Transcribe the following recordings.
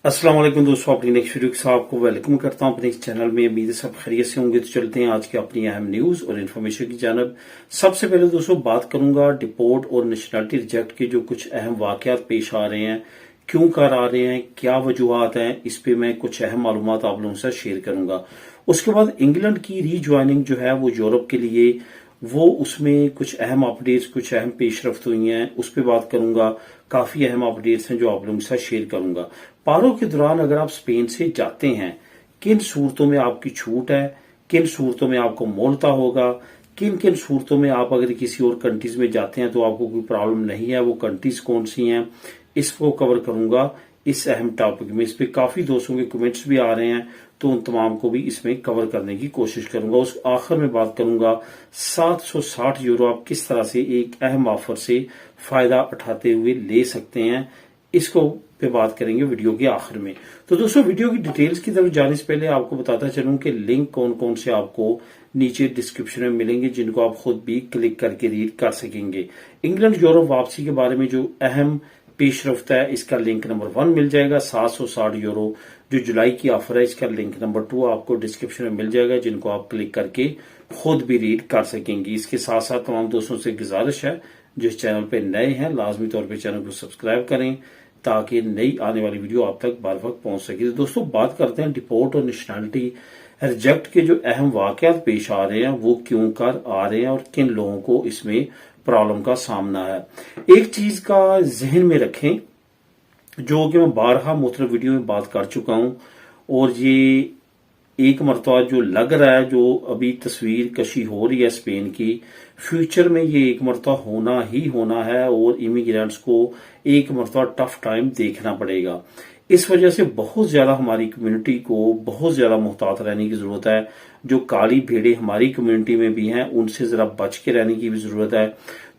अस्सलाम वालेकुम दोस्तों, अपनी नेक्स्ट वीडियो के साथ आपको वेलकम करता हूं अपने इस चैनल में। उम्मीद है सब खैरियत से होंगे। तो चलते हैं आज की अपनी अहम न्यूज और इन्फॉर्मेशन की जानब। सबसे पहले दोस्तों बात करूंगा डिपोर्ट और नेशनलिटी रिजेक्ट के जो कुछ अहम वाकयात पेश आ रहे हैं, क्यों कर आ रहे हैं, क्या वजूहत हैं, इस पे मैं कुछ अहम मालूमात आप लोगों से शेयर करूंगा। उसके बाद इंग्लैंड की रीज्वाइनिंग जो है वो यूरोप के लिए, वो उसमें कुछ अहम अपडेट्स, कुछ अहम पेशरफ्त हुई हैं, उस पर बात करूंगा। काफी अहम अपडेट्स हैं जो आप लोगों के साथ शेयर करूंगा। पारों के दौरान अगर आप स्पेन से जाते हैं, किन सूरतों में आपकी छूट है, किन सूरतों में आपको मोलता होगा, किन किन सूरतों में आप अगर किसी और कंट्रीज में जाते हैं तो आपको कोई प्रॉब्लम नहीं है, वो कंट्रीज कौन सी हैं, इसको कवर करूंगा इस अहम टॉपिक में। इस पे काफी दोस्तों के कमेंट्स भी आ रहे हैं, तो उन तमाम को भी इसमें कवर करने की कोशिश करूंगा। उस आखिर में बात करूंगा 760 यूरो आप किस तरह से एक अहम ऑफर से फायदा उठाते हुए ले सकते हैं, इसको पे बात करेंगे वीडियो के आखिर में। तो दोस्तों वीडियो की डिटेल्स की तरफ जाने से पहले आपको बताता चलूं कि लिंक कौन कौन से आपको नीचे डिस्क्रिप्शन में मिलेंगे, जिनको आप खुद भी क्लिक करके रीड कर सकेंगे। इंग्लैंड यूरोप वापसी के बारे में जो अहम पेशरफ्त है, इसका लिंक नंबर 1 मिल जाएगा। 760 यूरो जो जुलाई की ऑफर है, इसका लिंक नंबर 2 आपको डिस्क्रिप्शन में मिल जाएगा, जिनको आप क्लिक करके खुद भी रीड कर सकेंगे। इसके साथ साथ तमाम दोस्तों से गुजारिश है जो इस चैनल पे नए हैं, लाजमी तौर पे चैनल को सब्सक्राइब करें ताकि नई आने वाली वीडियो आप तक बार वक्त पहुंच सके। तो दोस्तों बात करते हैं डिपोर्ट और नेशनलिटी रिजेक्ट के जो अहम वाकयात पेश आ रहे हैं, वो क्यों कर आ रहे हैं और किन लोगों को इसमें प्रॉब्लम का सामना है। एक चीज का जहन में रखें, जो कि मैं बारहा मुख्तलिफ वीडियो में बात कर चुका हूं, और ये एक मरतबा जो लग रहा है, जो अभी तस्वीर कशी हो रही है स्पेन की, फ्यूचर में ये एक मरतबा होना ही होना है और इमिग्रेंट्स को एक मरतबा टफ टाइम देखना पड़ेगा। इस वजह से बहुत ज्यादा हमारी कम्युनिटी को बहुत ज्यादा मुहतात रहने की जरूरत है। जो काली भेड़े हमारी कम्युनिटी में भी हैं, उनसे जरा बच के रहने की भी जरूरत है।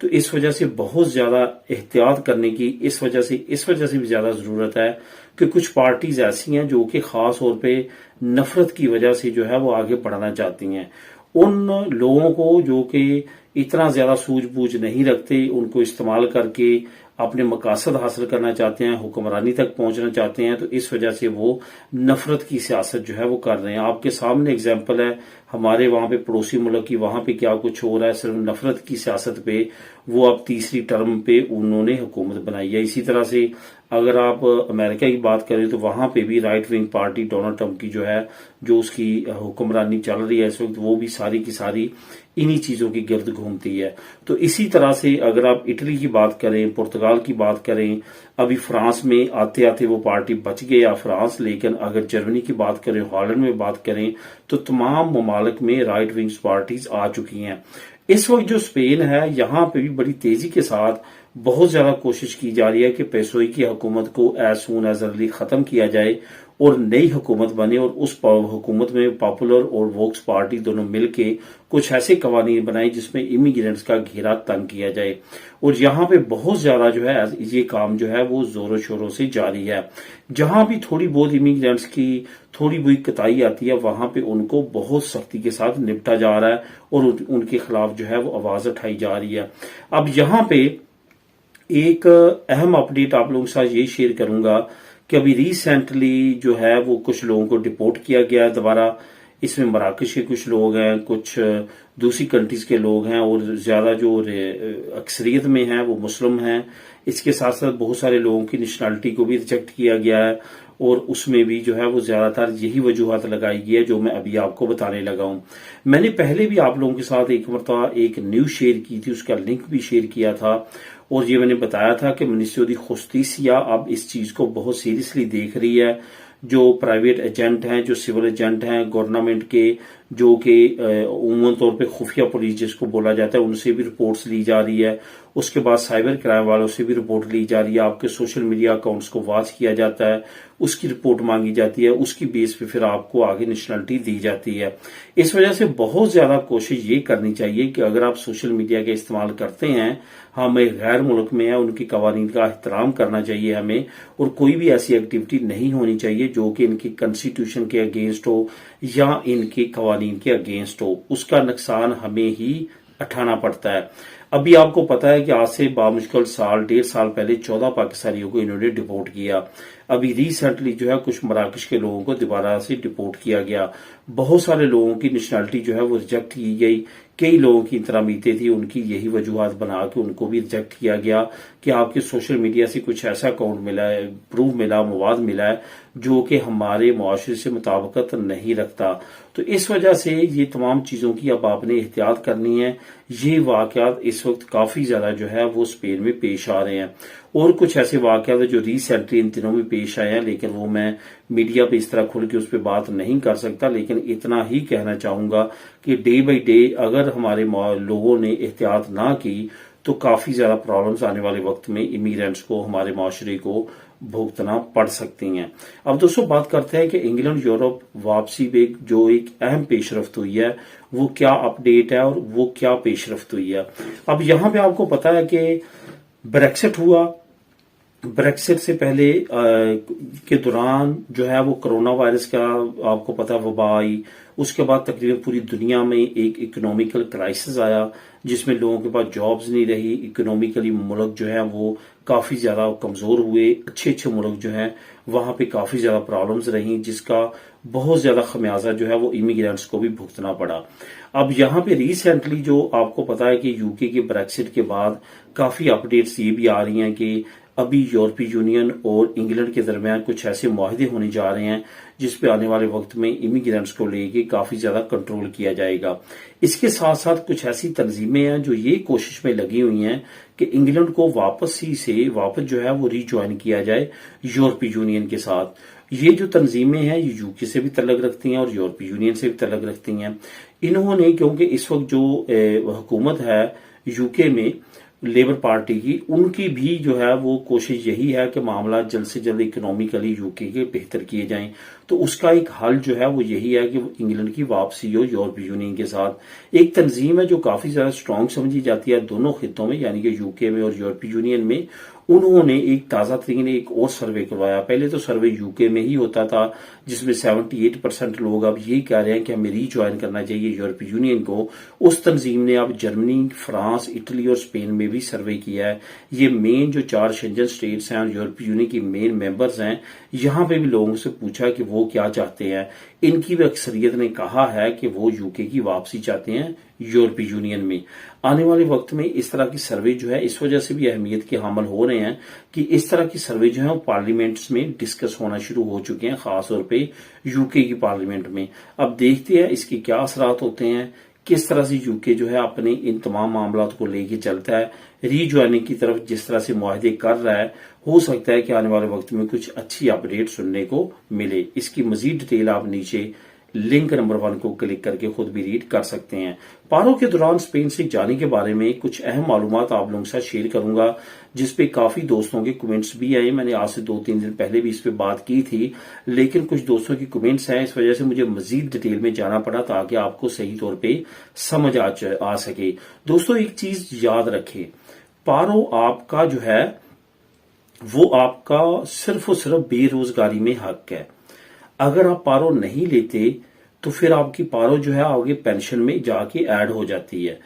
तो इस वजह से बहुत ज्यादा एहतियात करने की इस वजह से भी ज्यादा जरूरत है कि कुछ पार्टीज ऐसी हैं जो कि खास तौर पे नफरत की वजह से जो है वो आगे बढ़ना चाहती हैं। उन लोगों को जो कि इतना ज्यादा सूझबूझ नहीं रखते, उनको इस्तेमाल करके अपने मकासद हासिल करना चाहते हैं, हुक्मरानी तक पहुंचना चाहते हैं, तो इस वजह से वो नफरत की सियासत जो है वो कर रहे हैं। आपके सामने एग्जाम्पल है हमारे वहां पे पड़ोसी मुल्क की, वहां पे क्या कुछ हो रहा है। सिर्फ नफरत की सियासत पे वो अब तीसरी टर्म पे उन्होंने हुकूमत बनाई है। इसी तरह से अगर आप अमेरिका की बात करें तो वहां पे भी right wing party Donald Trump की जो है, जो उसकी हुक्मरानी चल रही है इस वक्त, वो भी सारी की सारी इन्हीं चीजों की गिर्द घूमती है। तो इसी तरह से अगर आप इटली की बात करें, पुर्तगाल की बात करें, अभी फ्रांस में आते आते वो पार्टी बच गया फ्रांस, लेकिन अगर जर्मनी की बात करें, हॉलैंड में बात करें, तो तमाम ममालिक में राइट विंग्स पार्टीज आ चुकी हैं। इस वक्त जो स्पेन है, यहां पे भी बड़ी तेजी के साथ बहुत ज्यादा कोशिश की जा रही है कि पेसोई की हुकूमत को एज सून एज अर्ली खत्म किया जाए और नई हुकूमत बने, और उस हुकूमत में पॉपुलर और वोक्स पार्टी दोनों मिलके कुछ ऐसे कवानीन बनाए जिसमें इमिग्रेंट्स का घेरा तंग किया जाए। और यहाँ पे बहुत ज्यादा जो है ये काम जो है वो जोरों शोरों से जारी है। जहां भी थोड़ी बहुत इमिग्रेंट्स की थोड़ी बहुत कताई आती है, वहां पे उनको बहुत सख्ती के साथ निपटा जा रहा है और उनके खिलाफ जो है वो आवाज उठाई जा रही है। अब यहाँ पे एक अहम अपडेट आप लोगों के साथ ये शेयर करूंगा कि अभी रिसेंटली जो है वो कुछ लोगों को डिपोर्ट किया गया है दोबारा। इसमें मराकश के कुछ लोग हैं, कुछ दूसरी कंट्रीज के लोग हैं, और ज्यादा जो अक्सरियत में हैं वो मुस्लिम हैं। इसके साथ साथ बहुत सारे लोगों की नेशनलिटी को भी रिजेक्ट किया गया है, और उसमें भी जो है वो ज्यादातर यही वजूहत लगाई गई है जो मैं अभी आपको बताने लगा हूं। मैंने पहले भी आप लोगों के साथ एक मरतबा एक न्यूज शेयर की थी, उसका लिंक भी शेयर किया था, और ये मैंने बताया था कि मिनिस्ट्री दी खुस्तीसिया अब इस चीज को बहुत सीरियसली देख रही है। जो प्राइवेट एजेंट हैं, जो सिविल एजेंट हैं गवर्नमेंट के, जो कि उमूमन तौर पे खुफिया पुलिस जिसको बोला जाता है, उनसे भी रिपोर्ट्स ली जा रही है। उसके बाद साइबर क्राइम वालों से भी रिपोर्ट ली जा रही है। आपके सोशल मीडिया अकाउंट्स को वॉच किया जाता है, उसकी रिपोर्ट मांगी जाती है, उसकी बेस पे फिर आपको आगे नेशनलिटी दी जाती है। इस वजह से बहुत ज्यादा कोशिश ये करनी चाहिए कि अगर आप सोशल मीडिया का इस्तेमाल करते हैं, हमें गैर मुल्क में है, उनकी कवानीन का एहतराम करना चाहिए हमें, और कोई भी ऐसी एक्टिविटी नहीं होनी चाहिए जो कि इनकी कॉन्स्टिट्यूशन के अगेंस्ट हो या इनके कवानीन के अगेंस्ट हो। उसका नुकसान हमें ही उठाना पड़ता है। अभी आपको पता है कि आज से बामुश्किल साल 1.5 साल पहले 14 पाकिस्तानियों को इन्होंने डिपोर्ट किया। अभी रिसेंटली जो है कुछ मराकश के लोगों को दोबारा से डिपोर्ट किया गया। बहुत सारे लोगों की नेशनलिटी जो है वो रिजेक्ट की गई। कई लोगों की इंतरामीतें थी, उनकी यही वजूहत बना के उनको भी रिजेक्ट किया गया कि आपके सोशल मीडिया से कुछ ऐसा अकाउंट मिला है, प्रूफ मिला, मवाद मिला है जो कि हमारे मुआशरे से मुताबिकत नहीं रखता। तो इस वजह से ये तमाम चीजों की अब आपने एहतियात करनी है। ये वाकयात इस वक्त काफी ज्यादा जो है वो स्पेन में पेश आ रहे हैं, और कुछ ऐसे वाकयात जो रिसेंटली इन दिनों में पेश आए हैं, लेकिन वो मैं मीडिया पे इस तरह खुल के उस पर बात नहीं कर सकता। लेकिन इतना ही कहना चाहूंगा कि डे बाई डे अगर हमारे लोगों ने एहतियात ना की तो काफी ज्यादा प्रॉब्लम्स आने वाले वक्त में इमिग्रेंट्स को, हमारे माशरे को भुगतना पड़ सकती हैं। अब दोस्तों बात करते हैं कि इंग्लैंड यूरोप वापसी पे जो एक अहम पेशरफ्त हुई है वो क्या अपडेट है और वो क्या पेशरफ्त हुई है। अब यहां पे आपको पता है कि ब्रेक्सिट हुआ। ब्रेक्सिट से पहले के दौरान जो है वो कोरोना वायरस का आपको पता वबा आई। उसके बाद तकरीबन पूरी दुनिया में एक इकोनॉमिकल क्राइसिस आया जिसमें लोगों के पास जॉब्स नहीं रही। इकोनॉमिकली मुल्क जो है वो काफी ज्यादा कमजोर हुए। अच्छे मुल्क जो है वहां पे काफी ज्यादा प्रॉब्लम्स रही, जिसका बहुत ज्यादा खमियाजा जो है वो इमिग्रेंट्स को भी भुगतना पड़ा। अब यहाँ पे रिसेंटली जो आपको पता है कि यूके के ब्रेक्सिट के बाद काफी अपडेट्स ये भी आ रही हैं कि अभी यूरोपीय यूनियन और इंग्लैंड के दरमियान कुछ ऐसे मुआहदे होने जा रहे हैं जिस पे आने वाले वक्त में इमिग्रेंट्स को लेके काफी ज्यादा कंट्रोल किया जाएगा। इसके साथ साथ कुछ ऐसी तंजीमें हैं जो ये कोशिश में लगी हुई हैं कि इंग्लैंड को वापस जो है वो रीज्वाइन किया जाए यूरोपीय यूनियन के साथ। ये जो तंजीमें हैं ये यूके से भी तल्लुक रखती हैं और यूरोपीय यूनियन से भी तल्लुक रखती हैं। इन्होंने, क्योंकि इस वक्त जो हुकूमत है यूके में लेबर पार्टी की, उनकी भी जो है वो कोशिश यही है कि मामला जल्द से जल्द इकोनॉमिकली यूके के बेहतर किए जाएं। तो उसका एक हल जो है वो यही है कि इंग्लैंड की वापसी हो यूरोपीय यूनियन के साथ। एक तंजीम है जो काफी ज्यादा स्ट्रांग समझी जाती है दोनों खितों में, यानी कि यूके में और यूरोपीय यूनियन में। उन्होंने एक ताजा तरीन एक और सर्वे करवाया। पहले तो सर्वे यूके में ही होता था जिसमें 78% लोग अब यही कह रहे हैं कि हमें रीज्वाइन करना चाहिए यूरोपीय यूनियन को। उस तंजीम ने अब जर्मनी, फ्रांस, इटली और स्पेन में भी सर्वे किया है। ये मेन जो 4 शेंजन स्टेट्स हैं और यूरोपीय यूनियन की मेन मेंबर्स हैं, यहां पे भी लोगों से पूछा कि वो क्या चाहते हैं। इनकी भी अक्सरियत ने कहा है कि वो यूके की वापसी चाहते हैं यूरोपीय यूनियन में। आने वाले वक्त में इस तरह की सर्वे जो है इस वजह से भी अहमियत के हामिल हो रहे हैं कि इस तरह की सर्वे जो है वो पार्लियामेंट्स में डिस्कस होना शुरू हो चुके हैं, खासतौर पे यूके की पार्लियामेंट में। अब देखते हैं इसके क्या असरात होते हैं, किस तरह से यूके जो है अपने इन तमाम मामलों को लेके चलता है। रीज्वाइनिंग की तरफ जिस तरह से मुआहदे कर रहा है, हो सकता है कि आने वाले वक्त में कुछ अच्छी अपडेट सुनने को मिले। इसकी मजीद डिटेल आप नीचे लिंक नंबर 1 को क्लिक करके खुद भी रीड कर सकते हैं। पारो के दौरान स्पेन से जाने के बारे में कुछ अहम मालूमात आप लोगों के साथ शेयर करूंगा, जिसपे काफी दोस्तों के कमेंट्स भी आए। मैंने आज से 2-3 दिन पहले भी इस पे बात की थी, लेकिन कुछ दोस्तों की कमेंट्स हैं, इस वजह से मुझे मजीद डिटेल में जाना पड़ा ताकि आपको सही तौर पे समझ आ सके। दोस्तों एक चीज याद रखें, पारो आपका जो है वो आपका सिर्फ और सिर्फ बेरोजगारी में हक है। अगर आप पारो नहीं लेते तो फिर आपकी पारो जो है आगे पेंशन में जाके ऐड हो जाती है।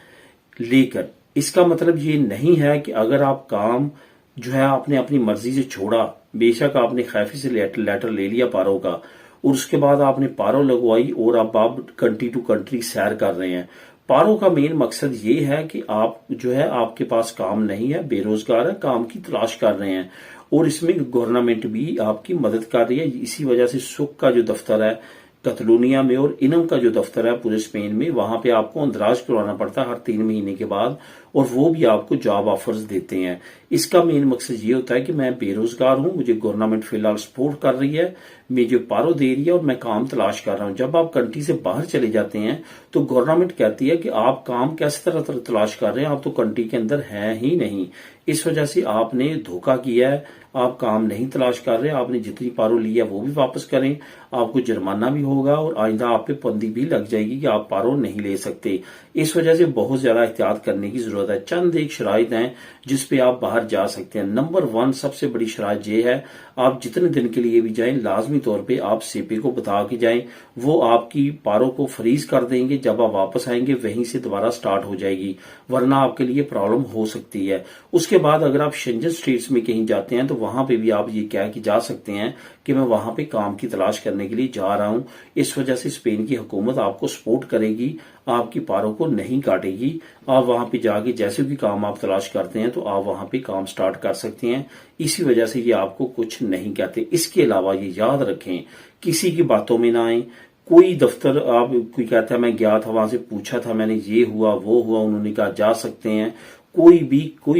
लेकिन इसका मतलब ये नहीं है कि अगर आप काम जो है आपने अपनी मर्जी से छोड़ा, बेशक आपने खैफी से लेटर ले लिया पारो का और उसके बाद आपने पारो लगवाई और अब आप कंट्री टू कंट्री सैर कर रहे हैं। पारो का मेन मकसद ये है कि आप जो है आपके पास काम नहीं है, बेरोजगार है, काम की तलाश कर रहे हैं, और इसमें गवर्नमेंट भी आपकी मदद कर रही है। इसी वजह से सुख का जो दफ्तर है कतलोनिया में और इनम का जो दफ्तर है पूरे स्पेन में, वहां पे आपको अंदराज करवाना पड़ता है हर 3 महीने के बाद, और वो भी आपको जॉब ऑफर्स देते हैं। इसका मेन मकसद ये होता है कि मैं बेरोजगार हूं, मुझे गवर्नमेंट फिलहाल सपोर्ट कर रही है, मुझे पारो दे रही है और मैं काम तलाश कर रहा हूं। जब आप कंट्री से बाहर चले जाते हैं तो गवर्नमेंट कहती है कि आप काम कैसे तरह तलाश कर रहे हैं, आप तो कंट्री के अंदर हैं ही नहीं। इस वजह से आपने धोखा किया है, आप काम नहीं तलाश कर रहे, आपने जितनी पारो ली है वो भी वापस करें, आपको जुर्माना भी होगा और आइंदा आप पे पाबंदी भी लग जाएगी कि आप पारो नहीं ले सकते। इस वजह से बहुत ज्यादा एहतियात करने की जरूरत है। चंद एक शराइत हैं जिसपे आप बाहर जा सकते हैं। नंबर 1 सबसे बड़ी शराइत ये है, आप जितने दिन के लिए भी जाएं लाजमी तौर पे आप सीपी को बता के जाएं, वो आपकी पारों को फ्रीज कर देंगे। जब आप वापस आएंगे वहीं से दोबारा स्टार्ट हो जाएगी, वरना आपके लिए प्रॉब्लम हो सकती है। उसके बाद अगर आप शेंजन स्टेट्स में कहीं जाते हैं तो वहां पे भी आप ये कह के जा सकते हैं कि मैं वहां पे काम की तलाश करने के लिए जा रहा हूं। इस वजह से स्पेन की हुकूमत आपको सपोर्ट करेगी, आपकी पारों को नहीं काटेगी। आप वहां पे जाके जैसे भी काम आप तलाश करते हैं तो आप वहां पे काम स्टार्ट कर सकते हैं। इसी वजह से ये आपको कुछ नहीं कहते। इसके अलावा ये याद रखें, किसी की बातों में ना आए। कोई दफ्तर आप कोई कहता है मैं गया था, वहां से पूछा था मैंने, ये हुआ वो हुआ, उन्होंने कहा जा सकते हैं। कोई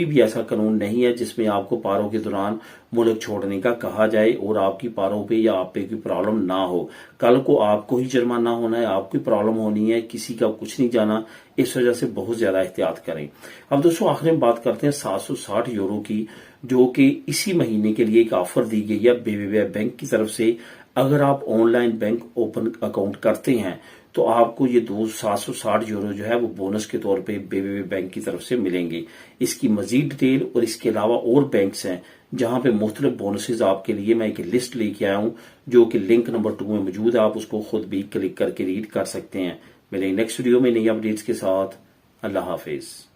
भी ऐसा कानून नहीं है जिसमें आपको पारों के दौरान मुल्क छोड़ने का कहा जाए और आपकी पारों पे या आप पे कोई प्रॉब्लम ना हो। कल को आपको ही जुर्माना होना है, आपको प्रॉब्लम होनी है, किसी का कुछ नहीं जाना। इस वजह से बहुत ज्यादा एहतियात करें। अब दोस्तों आखिर में बात करते हैं 760 यूरो की, जो कि इसी महीने के लिए एक ऑफर दी गई है बीबीबी बैंक की तरफ से। अगर आप ऑनलाइन बैंक ओपन अकाउंट करते हैं तो आपको ये 760 यूरो जो है वो बोनस के तौर पे बीबीबी बैंक की तरफ से मिलेंगे। इसकी मजीद डिटेल और इसके अलावा और बैंक्स हैं जहां पे मुख्तलिफ बोनसेस आपके लिए मैं एक लिस्ट लेके आया हूं, जो कि लिंक नंबर 2 में मौजूद है। आप उसको खुद भी क्लिक करके रीड कर सकते हैं। मिलेंगे नेक्स्ट वीडियो में नई अपडेट्स के साथ। अल्लाह हाफिज।